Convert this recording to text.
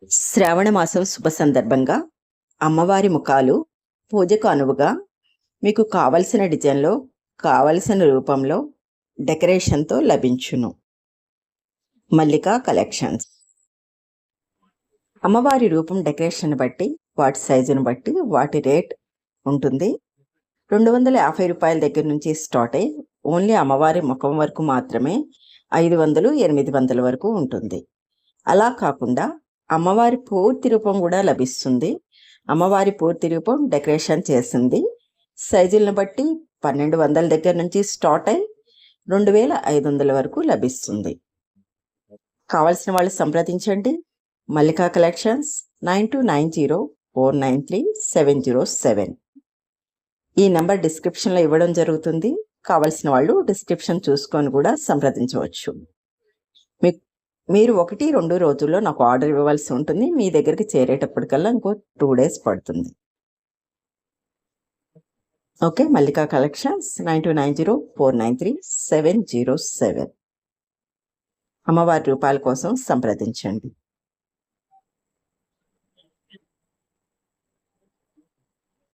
శ్రావణ మాసం శుభ సందర్భంగా అమ్మవారి ముఖాలు పూజకు అనువుగా మీకు కావలసిన డిజైన్లో కావలసిన రూపంలో డెకరేషన్తో లభించును. మల్లికా కలెక్షన్స్. అమ్మవారి రూపం డెకరేషన్ బట్టి వాటి సైజును బట్టి వాటి రేట్ ఉంటుంది. 250 రూపాయల దగ్గర నుంచి స్టార్ట్ అయ్యి ఓన్లీ అమ్మవారి ముఖం వరకు మాత్రమే 500, 800 వరకు ఉంటుంది. అలా కాకుండా అమ్మవారి పూర్తి రూపం కూడా లభిస్తుంది. అమ్మవారి పూర్తి రూపం డెకరేషన్ చేసింది. సైజులను బట్టి 1200 దగ్గర నుంచి స్టార్ట్ అయి 2500 వరకు లభిస్తుంది. కావలసిన వాళ్ళు సంప్రదించండి. మల్లికా కలెక్షన్స్ 9290493707. ఈ నెంబర్ డిస్క్రిప్షన్లో ఇవ్వడం జరుగుతుంది. కావలసిన వాళ్ళు డిస్క్రిప్షన్ చూసుకొని కూడా సంప్రదించవచ్చు. మీరు 1-2 రోజుల్లో నాకు ఆర్డర్ ఇవ్వాల్సి ఉంటుంది. మీ దగ్గరికి చేరేటప్పటికల్లా ఇంకో 2 days పడుతుంది. ఓకే. మల్లికా కలెక్షన్స్ 9290493707. అమ్మవారి రూపాయల కోసం సంప్రదించండి.